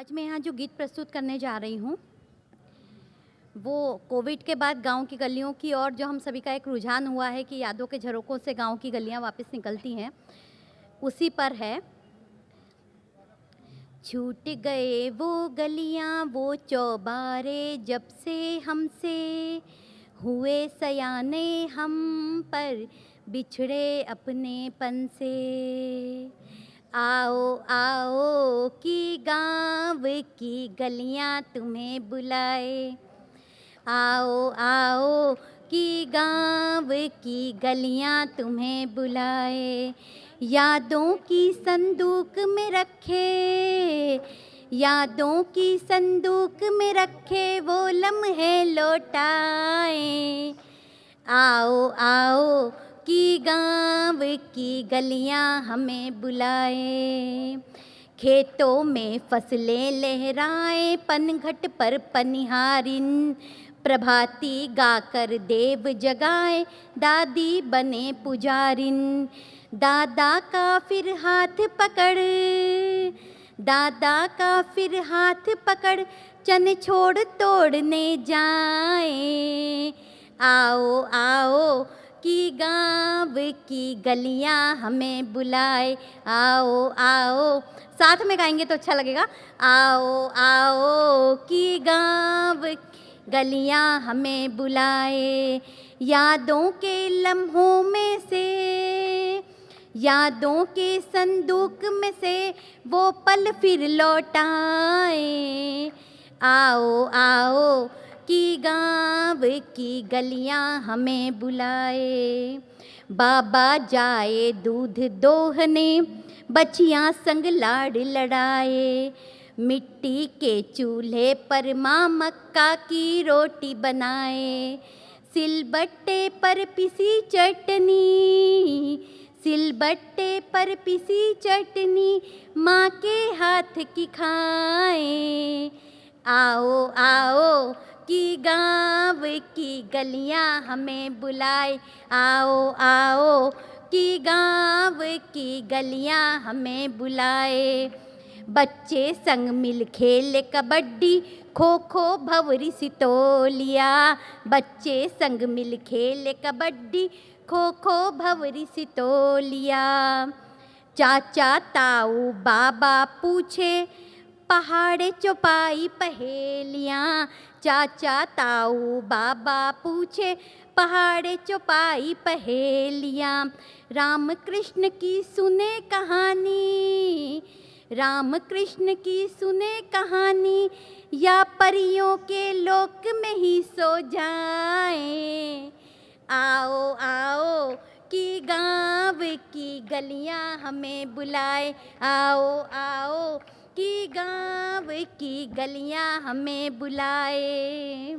आज मैं यहाँ जो गीत प्रस्तुत करने जा रही हूँ वो कोविड के बाद गांव की गलियों की ओर जो हम सभी का एक रुझान हुआ है कि यादों के झरोकों से गांव की गलियाँ वापस निकलती हैं, उसी पर है। छूट गए वो गलियाँ वो चौबारे, जब से हमसे हुए सयाने हम पर बिछड़े अपनेपन से। आओ आओ कि गाँव की गलियाँ तुम्हें बुलाए, आओ आओ कि गाँव की गलियाँ तुम्हें बुलाए। यादों की संदूक में रखे, यादों की संदूक में रखे वो लम्हे लौटाए। आओ आओ कि गाँव की गलियाँ हमें बुलाए। खेतों में फसलें लहराएं, पनघट पर पनिहारिन प्रभाती गाकर देव जगाए, दादी बने पुजारिन। दादा का फिर हाथ पकड़, दादा का फिर हाथ पकड़ चन छोड़ तोड़ने जाए। आओ आओ कि गाँव की गलियाँ हमें बुलाए। आओ आओ, साथ में गाएंगे तो अच्छा लगेगा। आओ आओ कि गाँव गलियाँ हमें बुलाए। यादों के लम्हों में से, यादों के संदूक में से वो पल फिर लौटाए। आओ आओ कि गाँव की गलियाँ हमें बुलाए। बाबा जाए दूध दोहने, बच्चियाँ संग लाड़ लड़ाए। मिट्टी के चूल्हे पर माँ मक्का की रोटी बनाए। सिलबट्टे पर पिसी चटनी, सिलबट्टे पर पिसी चटनी माँ के हाथ की खाए। आओ आओ कि गाँव की गलियाँ हमें बुलाए। आओ आओ कि गाँव की गलियाँ हमें बुलाए। बच्चे संग मिल खेले कबड्डी, खो खो भंवरी सितोलिया। बच्चे संग मिल खेले कबड्डी, खो खो भंवरी सितोलिया। चाचा ताऊ बाबा पूछे, पहाड़े चौपाई पहेलियाँ। चाचा ताऊ बाबा पूछे, पहाड़े चौपाई पहेलियाँ। राम कृष्ण की सुने कहानी, राम कृष्ण की सुने कहानी, या परियों के लोक में ही सो जाएं। आओ आओ कि गाँव की गलियाँ हमें बुलाए। आओ आओ कि गाँव की गलियाँ हमें बुलाए।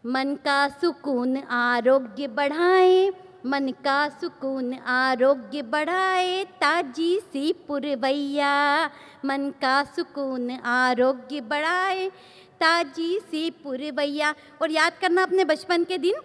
मन का सुकून आरोग्य बढ़ाए, मन का सुकून आरोग्य बढ़ाए ताजी सी पुरवैया। मन का सुकून आरोग्य बढ़ाए ताजी सी पुरवैया। और याद करना अपने बचपन के दिन।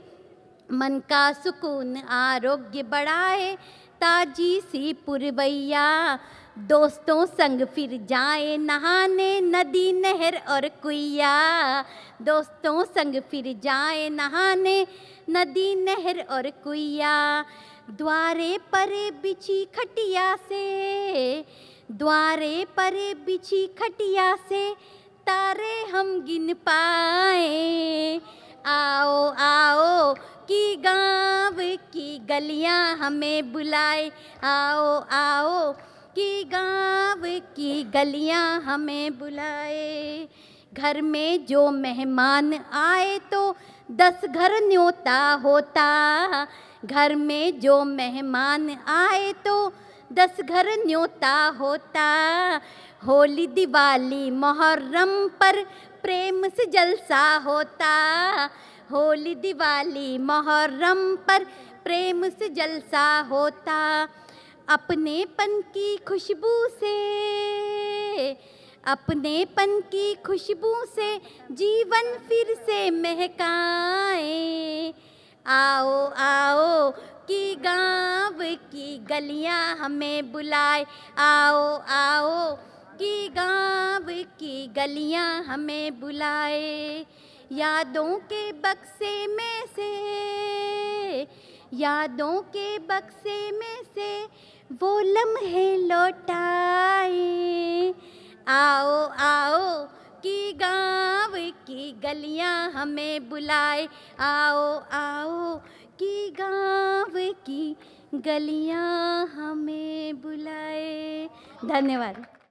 मन का सुकून आरोग्य बढ़ाए ताजी सी पुरवैया। दोस्तों संग फिर जाए नहाने नदी नहर और कुइया। दोस्तों संग फिर जाए नहाने नदी नहर और कुइया। द्वारे पर बिछी खटिया से, द्वारे पर बिछी खटिया से तारे हम गिन पाए। आओ आओ कि गाँव की गलियाँ हमें बुलाए। आओ आओ कि गाँव की गलियाँ हमें बुलाए। घर में जो मेहमान आए तो 10 घर न्योता होता। घर में जो मेहमान आए तो 10 घर न्योता होता। होली दिवाली मुहर्रम पर प्रेम से जलसा होता। होली दिवाली मुहर्रम पर प्रेम से जलसा होता। अपनेपन की खुशबू से, अपनेपन की खुशबू से जीवन फिर से महकाए। आओ आओ कि गाँव की गलियाँ हमें बुलाए। आओ आओ कि गाँव गाँव की गलियां हमें बुलाए, यादों के बक्से में से, यादों के बक्से में से वो लम्हे लौटाए। आओ आओ कि गाँव की गलियां हमें बुलाए, आओ आओ कि गाँव की गलियां हमें बुलाए। धन्यवाद।